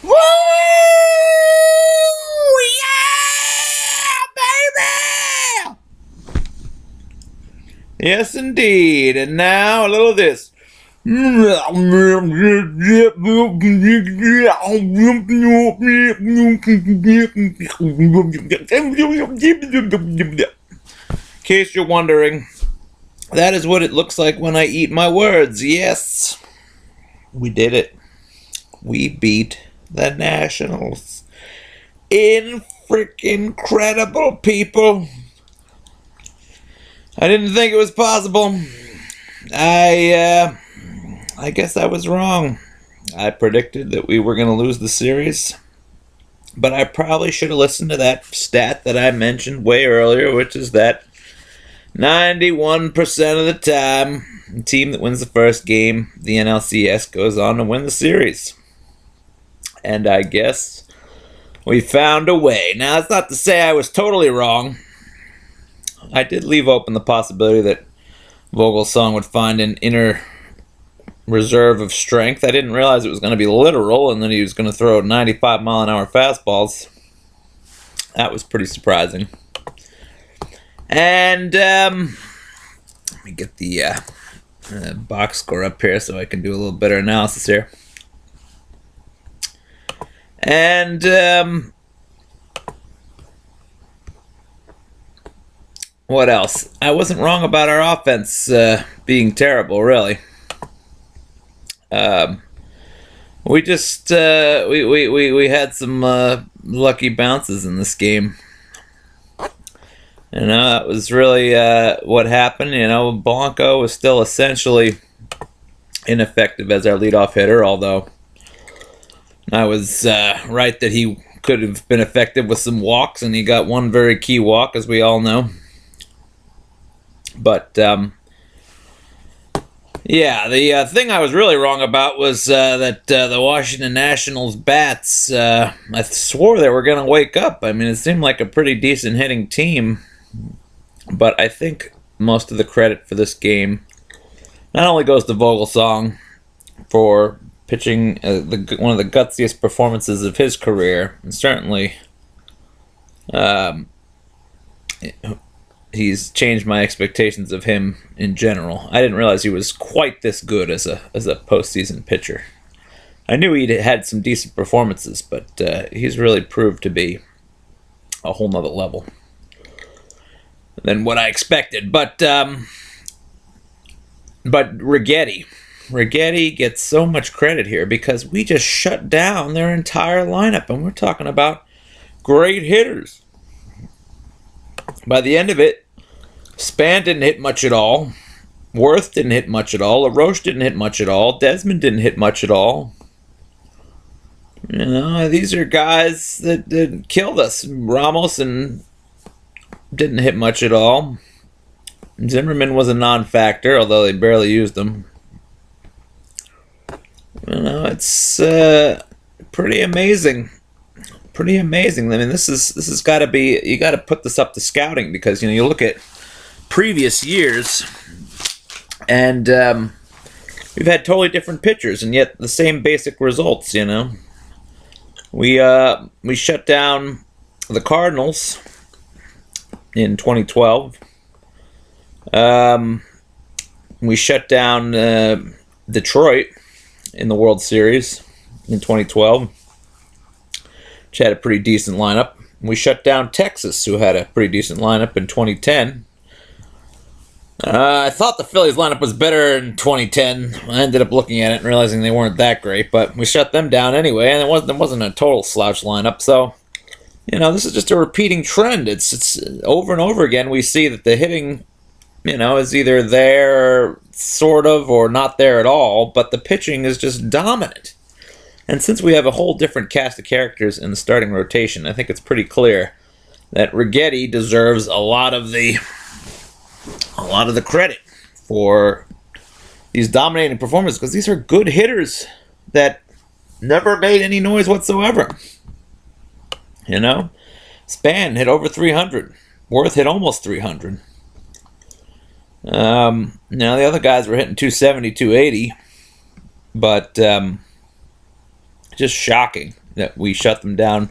Woo! Yeah, baby! Yes, indeed. And now a little of this. In case you're wondering, that is what it looks like when I eat my words. Yes, we did it. We beat the Nationals. Incredible, people. I didn't think it was possible. I guess I was wrong. I predicted that we were going to lose the series. But I probably should have listened to that stat that I mentioned way earlier, which is that 91% of the time, the team that wins the first game, the NLCS, goes on to win the series. And I guess we found a way. Now, that's not to say I was totally wrong. I did leave open the possibility that Vogelsong would find an inner reserve of strength. I didn't realize it was going to be literal, and then he was going to throw 95-mile-an-hour fastballs. That was pretty surprising. And let me get the box score up here so I can do a little better analysis here. And what else? I wasn't wrong about our offense being terrible, really. We just we had some lucky bounces in this game. You know, that was really what happened. You know, Blanco was still essentially ineffective as our leadoff hitter, although I was right that he could have been effective with some walks, and he got one very key walk, as we all know. But yeah, the thing I was really wrong about was that the Washington Nationals bats, I swore they were going to wake up. I mean, it seemed like a pretty decent hitting team, but I think most of the credit for this game not only goes to Vogelsong for pitching one of the gutsiest performances of his career, and certainly he's changed my expectations of him in general. I didn't realize he was quite this good as a postseason pitcher. I knew he'd had some decent performances, but he's really proved to be a whole nother level than what I expected. But Righetti gets so much credit here because we just shut down their entire lineup, and we're talking about great hitters. By the end of it, Span didn't hit much at all. Worth didn't hit much at all. LaRoche didn't hit much at all. Desmond didn't hit much at all. You know, these are guys that killed us. Ramos and didn't hit much at all. Zimmerman was a non-factor, although they barely used him. You know, it's pretty amazing. Pretty amazing. I mean, this has got to be, you got to put this up to scouting, because you know, you look at previous years and we've had totally different pitchers and yet the same basic results. You know, we shut down the Cardinals in 2012. We shut down Detroit in the World Series in 2012. Which had a pretty decent lineup. We shut down Texas, who had a pretty decent lineup in 2010. I thought the Phillies lineup was better in 2010. I ended up looking at it and realizing they weren't that great, but we shut them down anyway, and it wasn't a total slouch lineup. So, you know, this is just a repeating trend. It's over and over again we see that the hitting, you know, is either there, sort of, or not there at all, but the pitching is just dominant. And since we have a whole different cast of characters in the starting rotation, I think it's pretty clear that Righetti deserves a lot of the credit for these dominating performances, because these are good hitters that never made any noise whatsoever. You know, Span hit over 300. Worth hit almost 300. Now the other guys were hitting 270, 280, but Just shocking that we shut them down.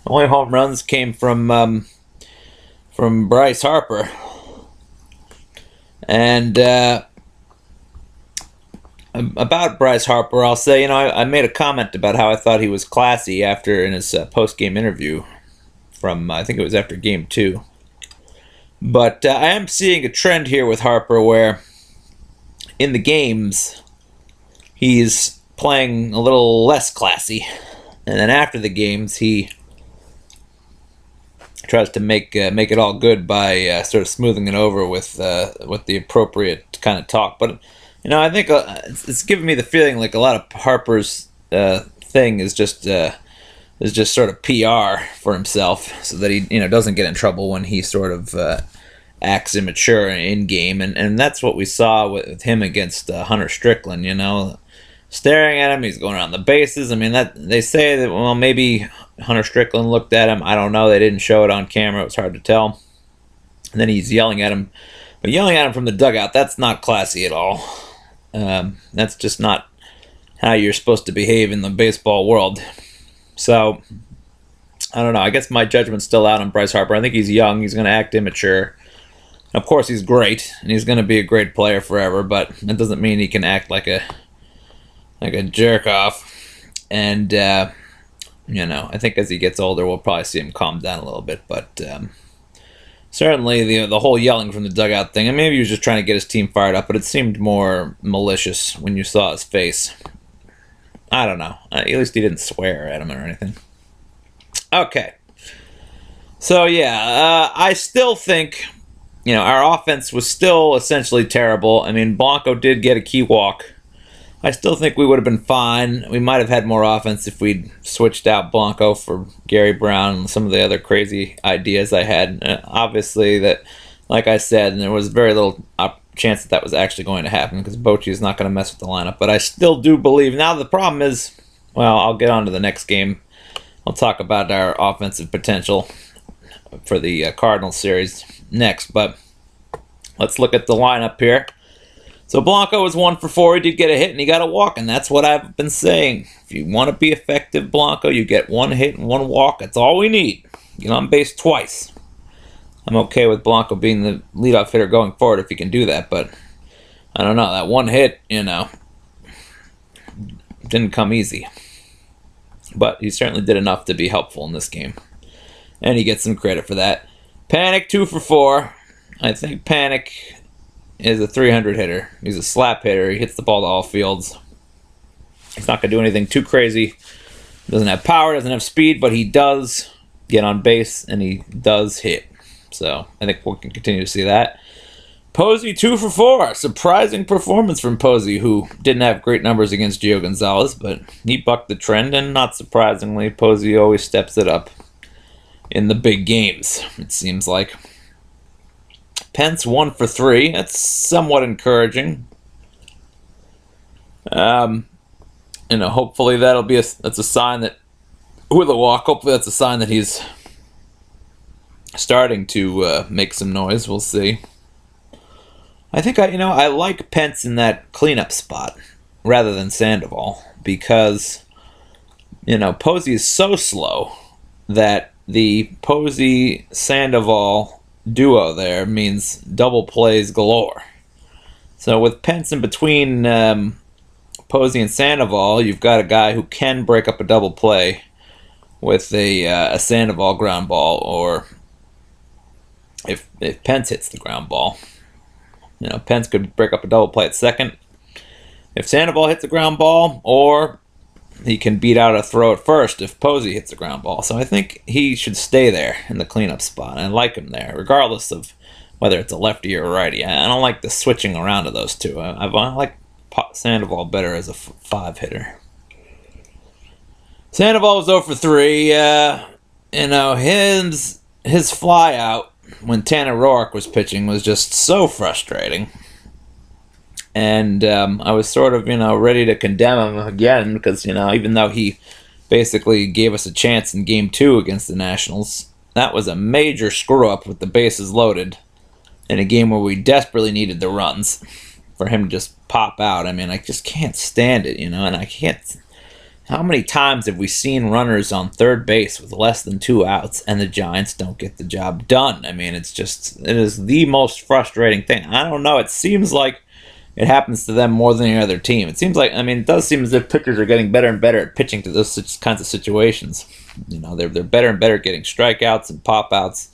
The only home runs came from Bryce Harper. And about Bryce Harper, I'll say, I made a comment about how I thought he was classy in his post-game interview from, I think it was after Game 2. But I am seeing a trend here with Harper where in the games he's playing a little less classy. And then after the games he tries to make it all good by sort of smoothing it over with the appropriate kind of talk. But I think it's giving me the feeling like a lot of Harper's thing is just sort of PR for himself, so that he doesn't get in trouble when he sort of acts immature in game, and that's what we saw with him against Hunter Strickland. Staring at him, he's going around the bases. I mean, that they say that, well, maybe Hunter Strickland looked at him. I don't know. They didn't show it on camera. It was hard to tell. And then he's yelling at him. But yelling at him from the dugout, that's not classy at all. That's just not how you're supposed to behave in the baseball world. So, I don't know. I guess my judgment's still out on Bryce Harper. I think he's young. He's going to act immature. Of course, he's great, and he's going to be a great player forever, but that doesn't mean he can act like a jerk off. And I think as he gets older we'll probably see him calm down a little bit. But certainly the whole yelling from the dugout thing, and maybe he was just trying to get his team fired up, but it seemed more malicious when you saw his face. I don't know. At least he didn't swear at him or anything. Okay, so I still think our offense was still essentially terrible. I mean, Blanco did get a key walk. I still think we would have been fine. We might have had more offense if we'd switched out Blanco for Gary Brown and some of the other crazy ideas I had. Obviously, that, like I said, there was very little chance that was actually going to happen because Bochy is not going to mess with the lineup. But I still do believe. Now, the problem is, well, I'll get on to the next game. I'll talk about our offensive potential for the Cardinals series next. But let's look at the lineup here. So Blanco was 1 for 4. He did get a hit and he got a walk, and that's what I've been saying. If you want to be effective, Blanco, you get 1 hit and 1 walk. That's all we need. Get on base twice. I'm okay with Blanco being the leadoff hitter going forward if he can do that, but I don't know. That 1 hit, didn't come easy. But he certainly did enough to be helpful in this game. And he gets some credit for that. Panic 2 for 4. I think Panic is a 300 hitter. He's a slap hitter. He hits the ball to all fields. He's not going to do anything too crazy. Doesn't have power, doesn't have speed, but he does get on base and he does hit. So I think we can continue to see that. Posey 2 for 4. Surprising performance from Posey, who didn't have great numbers against Gio Gonzalez, but he bucked the trend, and not surprisingly, Posey always steps it up in the big games, it seems like. Pence 1 for 3. That's somewhat encouraging. Hopefully that's a sign that with a walk. Hopefully that's a sign that he's starting to make some noise. We'll see. I think I like Pence in that cleanup spot rather than Sandoval because Posey is so slow that the Posey-Sandoval duo there means double plays galore. So with Pence in between Posey and Sandoval, you've got a guy who can break up a double play with a Sandoval ground ball, or if Pence hits the ground ball. Pence could break up a double play at second if Sandoval hits a ground ball, or he can beat out a throw at first if Posey hits a ground ball. So I think he should stay there in the cleanup spot. I like him there, regardless of whether it's a lefty or a righty. I don't like the switching around of those two. I like Sandoval better as a 5 hitter. Sandoval was 0 for 3. His fly out when Tanner Roark was pitching was just so frustrating. And I was sort of, ready to condemn him again because, even though he basically gave us a chance in Game 2 against the Nationals, that was a major screw-up with the bases loaded in a game where we desperately needed the runs for him to just pop out. I mean, I just can't stand it, and I can't How many times have we seen runners on third base with less than 2 outs and the Giants don't get the job done? I mean, it is the most frustrating thing. I don't know. It seems like it happens to them more than any other team. It seems like, it does seem as if pitchers are getting better and better at pitching to those kinds of situations. They're better and better at getting strikeouts and pop outs.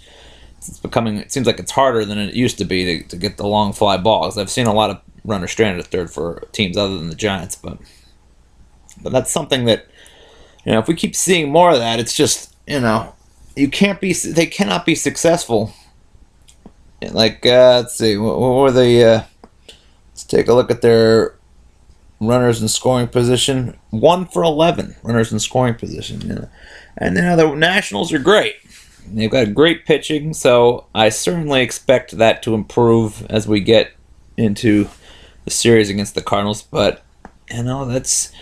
It seems like it's harder than it used to be to get the long fly balls. I've seen a lot of runners stranded at third for teams other than the Giants, but that's something that, if we keep seeing more of that, it's just, they cannot be successful. Like, let's see, what were they, let's take a look at their runners in scoring position. 1 for 11 runners in scoring position. And the Nationals are great. They've got great pitching, so I certainly expect that to improve as we get into the series against the Cardinals. But, that's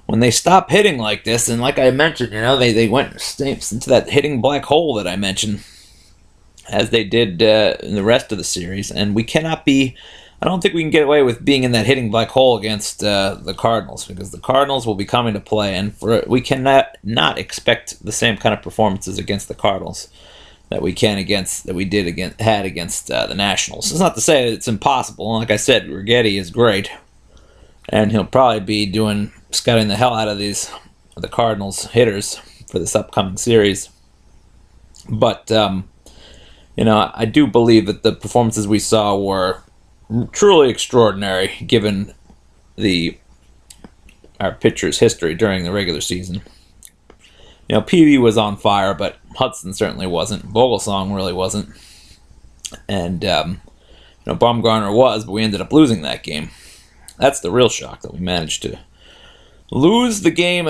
when they stop hitting like this, and like I mentioned, they went into that hitting black hole that I mentioned, as they did in the rest of the series. And we cannot be, I don't think we can get away with being in that hitting black hole against the Cardinals, because the Cardinals will be coming to play, and we cannot not expect the same kind of performances against the Cardinals that we had against the Nationals. It's not to say that it's impossible. Like I said, Righetti is great, and he'll probably be scouting the hell out of the Cardinals hitters for this upcoming series. But I do believe that the performances we saw were truly extraordinary, given our pitcher's history during the regular season. Peavy was on fire, but Hudson certainly wasn't. Vogelsong really wasn't. And, Baumgartner was, but we ended up losing that game. That's the real shock, that we managed to lose the game.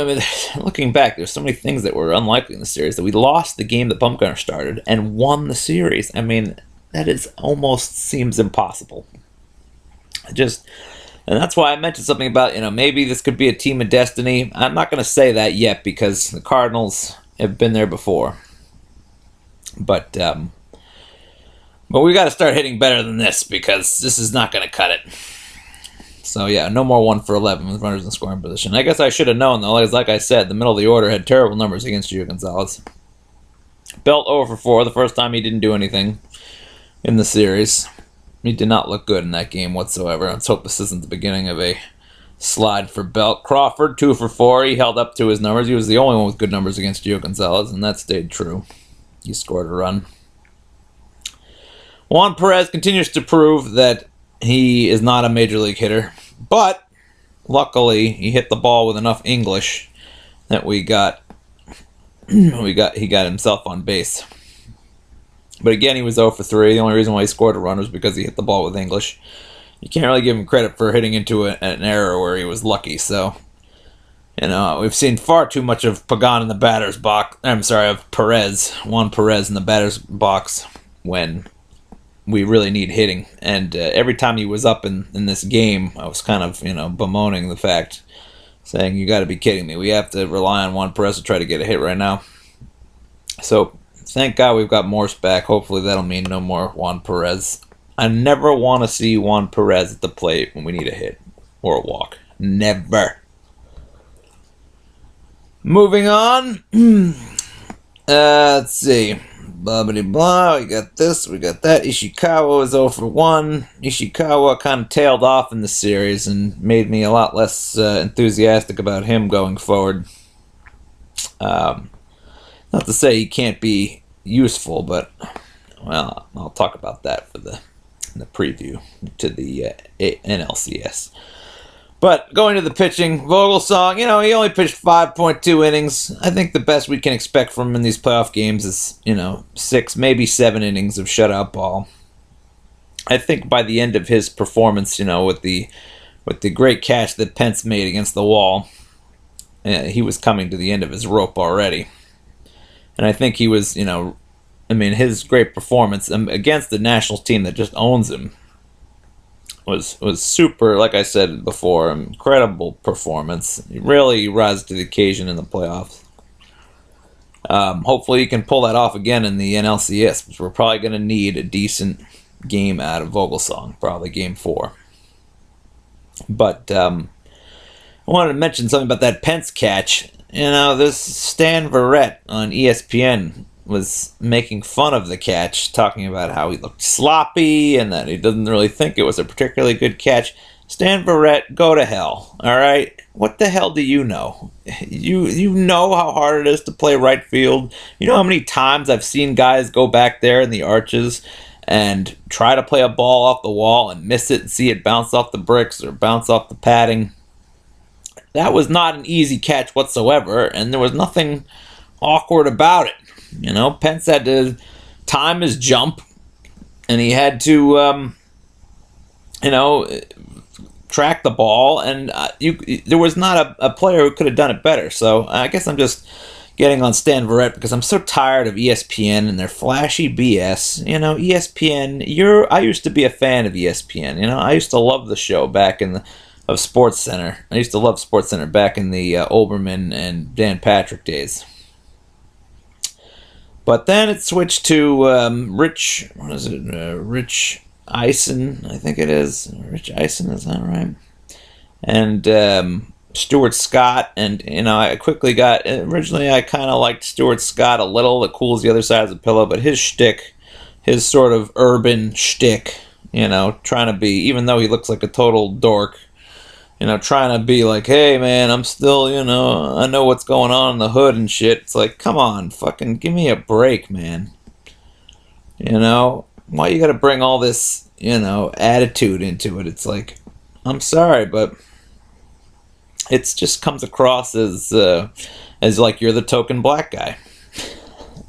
Looking back, there's so many things that were unlikely in the series, that we lost the game that Baumgartner started and won the series. That is almost seems impossible. And that's why I mentioned something about, maybe this could be a team of destiny. I'm not going to say that yet, because the Cardinals have been there before. But we got to start hitting better than this, because this is not going to cut it. So yeah, no more 1 for 11 with runners in scoring position. I guess I should have known, though. Like I said, the middle of the order had terrible numbers against Gio Gonzalez. Belt 0 for 4, the first time he didn't do anything in the series. He did not look good in that game whatsoever. Let's hope this isn't the beginning of a slide for Belt. Crawford, 2 for 4. He held up to his numbers. He was the only one with good numbers against Gio Gonzalez, and that stayed true. He scored a run. Juan Perez continues to prove that he is not a major league hitter, but luckily he hit the ball with enough English that he got himself on base. But again, he was 0 for 3. The only reason why he scored a run was because he hit the ball with English. You can't really give him credit for hitting into an error where he was lucky. So, we've seen far too much of Pagan in the batter's box. Of Juan Perez in the batter's box when we really need hitting. And every time he was up in this game, I was kind of, bemoaning the fact, saying, you got to be kidding me. We have to rely on Juan Perez to try to get a hit right now. So, thank God we've got Morse back. Hopefully that'll mean no more Juan Perez. I never want to see Juan Perez at the plate when we need a hit or a walk. Never. Moving on. Let's see. Blah, blah, blah. We got this, we got that. Ishikawa was 0 for 1. Ishikawa kind of tailed off in the series and made me a lot less enthusiastic about him going forward. Not to say he can't be useful, but, well, I'll talk about that in the preview to the NLCS. But going to the pitching, Vogelsong, he only pitched 5.2 innings. I think the best we can expect from him in these playoff games is, 6, maybe 7 innings of shutout ball. I think by the end of his performance, with the great catch that Pence made against the wall, he was coming to the end of his rope already. And I think he was, his great performance against the Nationals team that just owns him was super, like I said before, incredible performance. He really rose to the occasion in the playoffs. Hopefully he can pull that off again in the NLCS, which we're probably going to need a decent game out of Vogelsong, probably game 4. But I wanted to mention something about that Pence catch. You know, this Stan Verrett on ESPN was making fun of the catch, talking about how he looked sloppy and that he doesn't really think it was a particularly good catch. Stan Verrett, go to hell, all right? What the hell do you know? You know how hard it is to play right field. You know how many times I've seen guys go back there in the arches and try to play a ball off the wall and miss it and see it bounce off the bricks or bounce off the padding. That was not an easy catch whatsoever, and there was nothing awkward about it. You know, Pence had to time his jump, and he had to, track the ball, and there was not a player who could have done it better. So I guess I'm just getting on Stan Verrett because I'm so tired of ESPN and their flashy BS. You know, ESPN, I used to be a fan of ESPN. You know, I used to love the show back in the of SportsCenter. I used to love SportsCenter back in the Olbermann and Dan Patrick days. But then it switched to Rich Eisen, I think it is. Rich Eisen, is that right? And Stuart Scott, and I quickly got. Originally, I kind of liked Stuart Scott a little. It cools the other side of the pillow, but his shtick, his sort of urban shtick, trying to be, even though he looks like a total dork, trying to be like, hey man, I'm still, I know what's going on in the hood and shit. It's like, come on, fucking give me a break, man. Why you gotta bring all this, attitude into it? It's like, I'm sorry, but it just comes across as like you're the token black guy.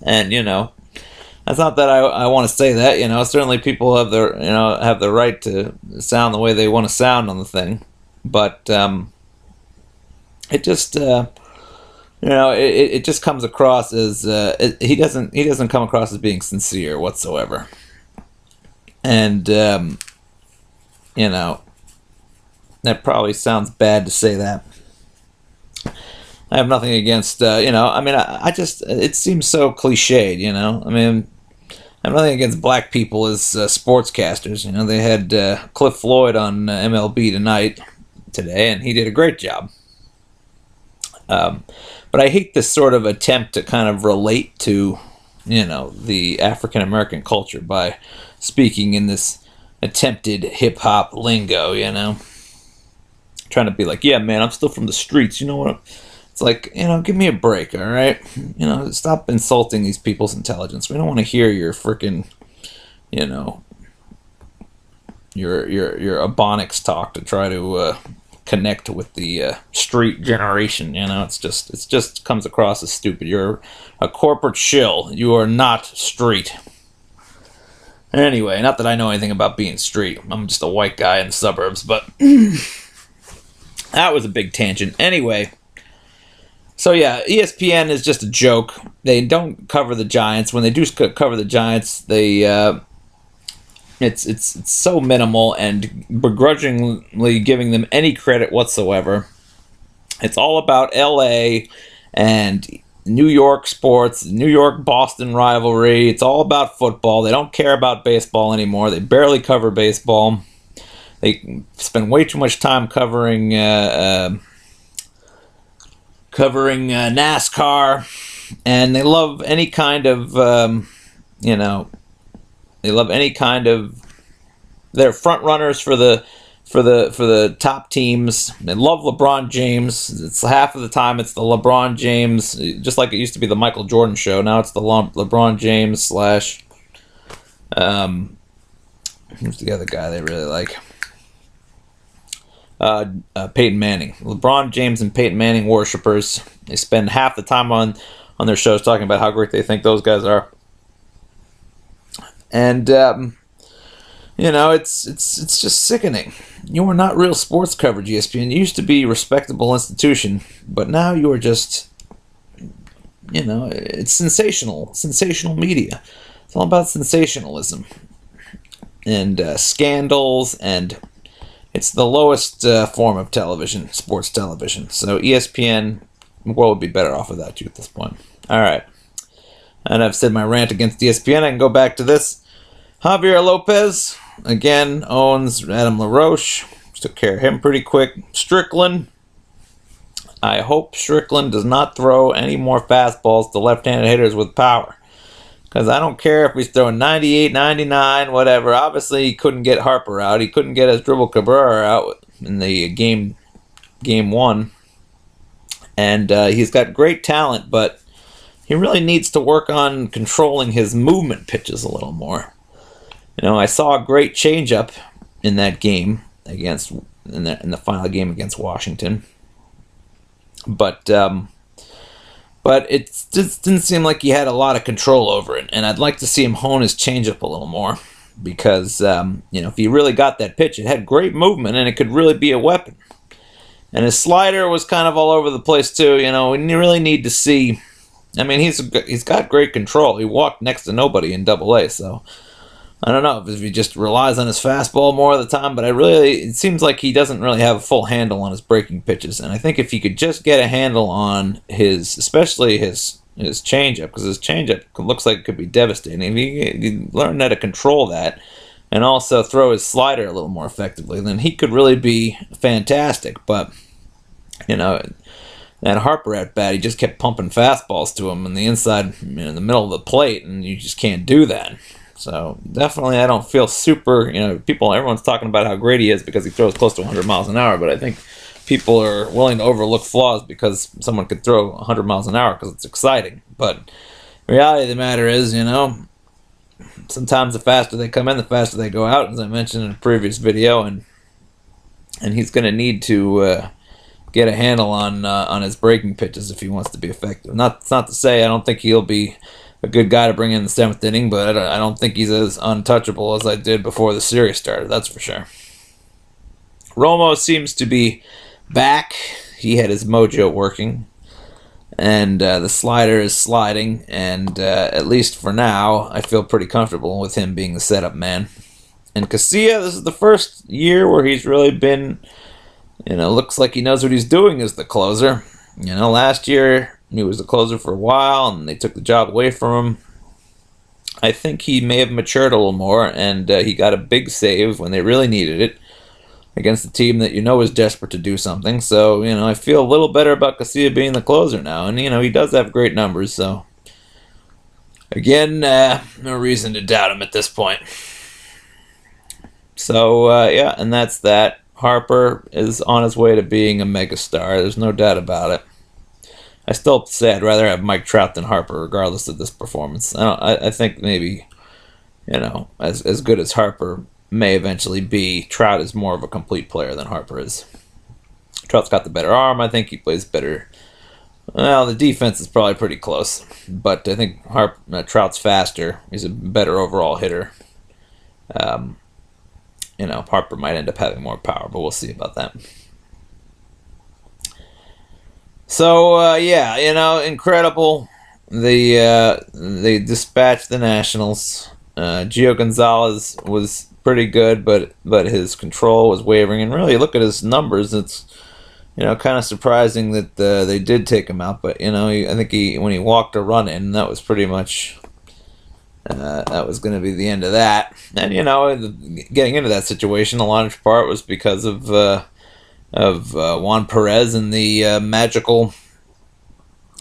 And, that's not that I want to say that, certainly people have the right to sound the way they want to sound on the thing. But it just it just comes across as he doesn't come across as being sincere whatsoever. And that probably sounds bad to say that. I have nothing against I just, it seems so cliched. I have nothing against black people as sportscasters. They had Cliff Floyd on MLB Tonight today, and he did a great job. But I hate this sort of attempt to kind of relate to, the African American culture by speaking in this attempted hip hop lingo, trying to be like, yeah, man, I'm still from the streets. You know what? It's like, give me a break, all right? Stop insulting these people's intelligence. We don't want to hear your freaking, your Ebonics talk to try to connect with the street generation. It's just comes across as stupid. You're a corporate shill. You are not street. Anyway, not that I know anything about being street. I'm just a white guy in the suburbs, but that was a big tangent. Anyway, so yeah, ESPN is just a joke. They don't cover the Giants. When they do cover the Giants, they it's so minimal and begrudgingly giving them any credit whatsoever. It's all about LA and New York sports, New York-Boston rivalry. It's all about football. They don't care about baseball anymore. They barely cover baseball. They spend way too much time covering NASCAR, and they love any kind of they love any kind of, they're front runners for the top teams. They love LeBron James. It's half of the time it's the LeBron James, just like it used to be the Michael Jordan show. Now it's the LeBron James / who's the other guy they really like? Peyton Manning. LeBron James and Peyton Manning worshippers. They spend half the time on their shows talking about how great they think those guys are. And it's just sickening. You are not real sports coverage, ESPN. You used to be a respectable institution, but now you are just, it's sensational media. It's all about sensationalism and scandals, and it's the lowest form of television, sports television. So ESPN, what would be better off without you at this point? All right. And I've said my rant against ESPN. I can go back to this. Javier Lopez, again, owns Adam LaRoche. Took care of him pretty quick. Strickland, I hope Strickland does not throw any more fastballs to left-handed hitters with power. Because I don't care if he's throwing 98, 99, whatever. Obviously, he couldn't get Harper out. He couldn't get Asdrubal Cabrera out in the game one. And he's got great talent, but he really needs to work on controlling his movement pitches a little more. You know, I saw a great changeup in that game in the final game against Washington, but it just didn't seem like he had a lot of control over it. And I'd like to see him hone his changeup a little more, because if he really got that pitch, it had great movement and it could really be a weapon. And his slider was kind of all over the place too. You know, we really need to see. I mean, he's got great control. He walked next to nobody in Double-A, so I don't know if he just relies on his fastball more of the time. But it seems like he doesn't really have a full handle on his breaking pitches. And I think if he could just get a handle on especially his changeup, because his changeup looks like it could be devastating. If he learned how to control that and also throw his slider a little more effectively, then he could really be fantastic. But that Harper at bat, he just kept pumping fastballs to him in the inside, in the middle of the plate, and you just can't do that. So definitely, I don't feel super. Everyone's talking about how great he is because he throws close to 100 miles an hour, but I think people are willing to overlook flaws because someone could throw 100 miles an hour because it's exciting. But the reality of the matter is, sometimes the faster they come in, the faster they go out, as I mentioned in a previous video, and he's going to need to get a handle on his breaking pitches if he wants to be effective. It's not to say I don't think he'll be a good guy to bring in the 7th inning, but I don't think he's as untouchable as I did before the series started, that's for sure. Romo seems to be back. He had his mojo working, and the slider is sliding, and at least for now, I feel pretty comfortable with him being the setup man. And Casilla, this is the first year where he's really been, looks like he knows what he's doing as the closer. Last year he was the closer for a while, and they took the job away from him. I think he may have matured a little more, and he got a big save when they really needed it against a team that is desperate to do something. So, I feel a little better about Casilla being the closer now. And, he does have great numbers. So, again, no reason to doubt him at this point. So, and that's that. Harper is on his way to being a megastar. There's no doubt about it. I still say I'd rather have Mike Trout than Harper, regardless of this performance. I think maybe, as good as Harper may eventually be, Trout is more of a complete player than Harper is. Trout's got the better arm. I think he plays better. Well, the defense is probably pretty close, but I think Trout's faster. He's a better overall hitter. Harper might end up having more power, but we'll see about that. So, incredible. They dispatched the Nationals. Gio Gonzalez was pretty good, but his control was wavering. And really, look at his numbers. It's kind of surprising that they did take him out. But I think when he walked a run in, that was pretty much that was going to be the end of that. And getting into that situation, a large part was because of Juan Perez and the magical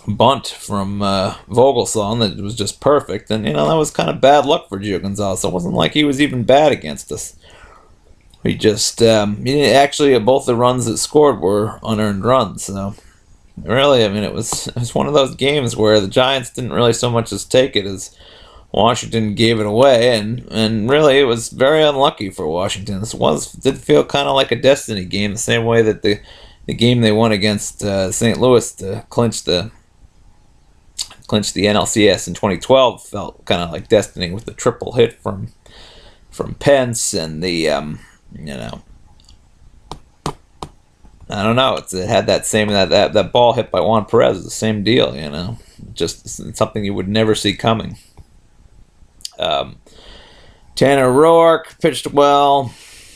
bunt from Vogelsong that was just perfect. And, that was kind of bad luck for Gio Gonzalez. It wasn't like he was even bad against us. He just, actually, both the runs that scored were unearned runs. So, really, it was one of those games where the Giants didn't really so much as take it as Washington gave it away, and really it was very unlucky for Washington. This did feel kind of like a destiny game, the same way that the game they won against St. Louis to clinch the NLCS in 2012 felt kind of like destiny with the triple hit from Pence and the I don't know. It had that same that ball hit by Juan Perez, the same deal. Just something you would never see coming. Tanner Roark pitched well,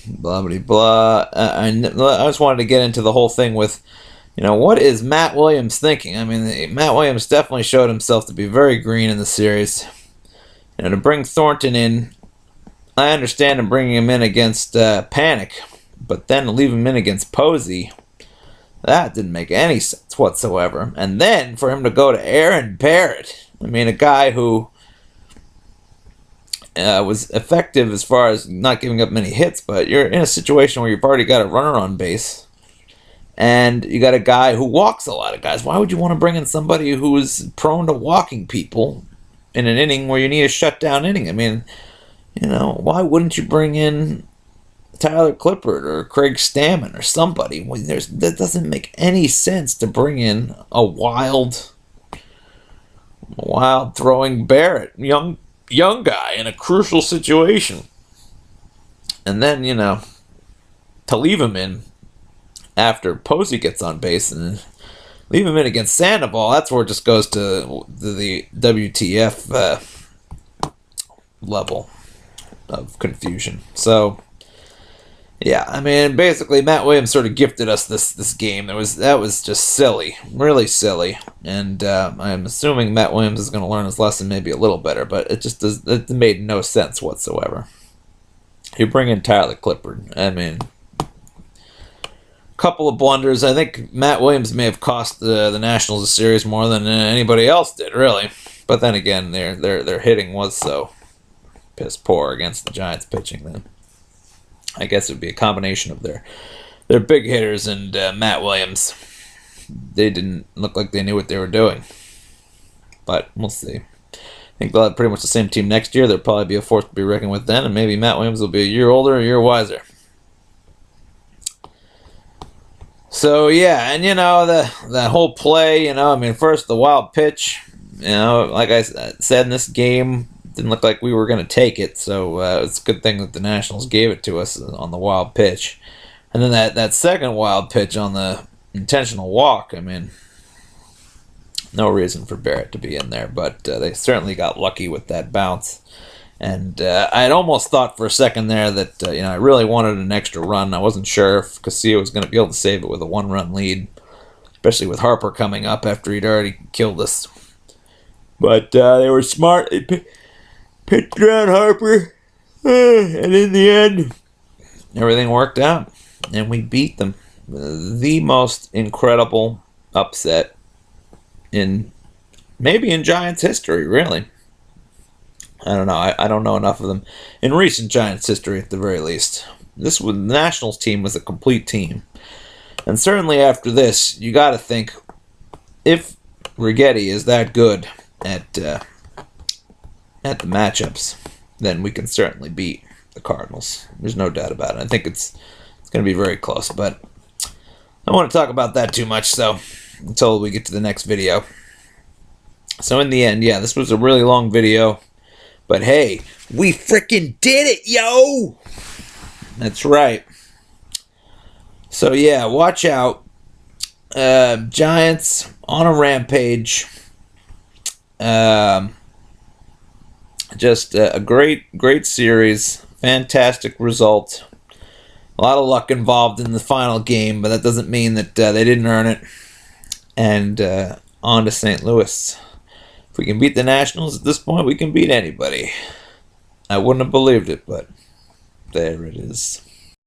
blah, blah, blah. I just wanted to get into the whole thing with, what is Matt Williams thinking? Matt Williams definitely showed himself to be very green in the series. To bring Thornton in, I understand him bringing him in against Panic, but then to leave him in against Posey, That didn't make any sense whatsoever. And then for him to go to Aaron Barrett, I mean, a guy who was effective as far as not giving up many hits, but you're in a situation where you've already got a runner on base, and you got a guy who walks a lot of guys. Why would you want to bring in somebody who is prone to walking people in an inning where you need a shutdown inning? I mean, you know, why wouldn't you bring in Tyler Clippard or Craig Stammen or somebody? That doesn't make any sense to bring in a wild throwing Barrett, young guy in a crucial situation. And then, you know, to leave him in after Posey gets on base and leave him in against Sandoval, that's where it just goes to the WTF level of confusion. So, yeah, I mean, basically, Matt Williams sort of gifted us this game. That was just silly, really silly, and I'm assuming Matt Williams is going to learn his lesson maybe a little better, but it made no sense whatsoever. You bring in Tyler Clippard. I mean, a couple of blunders. I think Matt Williams may have cost the Nationals a series more than anybody else did, really. But then again, their hitting was so piss poor against the Giants pitching then. I guess it would be a combination of their big hitters and Matt Williams. They didn't look like they knew what they were doing. But we'll see. I think they'll have pretty much the same team next year. There'll probably be a force to be reckoned with then, and maybe Matt Williams will be a year older, a year wiser. So, yeah, and, you know, that whole play, you know, I mean, first the wild pitch, you know, like I said in this game, didn't look like we were going to take it, so it's a good thing that the Nationals gave it to us on the wild pitch. And then that second wild pitch on the intentional walk, I mean, no reason for Barrett to be in there, but they certainly got lucky with that bounce. And I had almost thought for a second there that, you know, I really wanted an extra run. I wasn't sure if Castillo was going to be able to save it with a one-run lead, especially with Harper coming up after he'd already killed us. But they were smart. They pitched around Harper, and in the end, everything worked out, and we beat them. The most incredible upset maybe in Giants history, really. I don't know. I don't know enough of them. In recent Giants history, at the very least. The Nationals team was a complete team. And certainly after this, you got to think, if Righetti is that good at the matchups, then we can certainly beat the Cardinals. There's no doubt about it. I think it's going to be very close, but I don't want to talk about that too much, so until we get to the next video. So in the end, yeah, this was a really long video, but hey, we freaking did it, yo! That's right. So yeah, watch out. Giants on a rampage. Just a great series. Fantastic result. A lot of luck involved in the final game, but that doesn't mean that they didn't earn it. And on to St. Louis. If we can beat the Nationals at this point, we can beat anybody. I wouldn't have believed it, but there it is.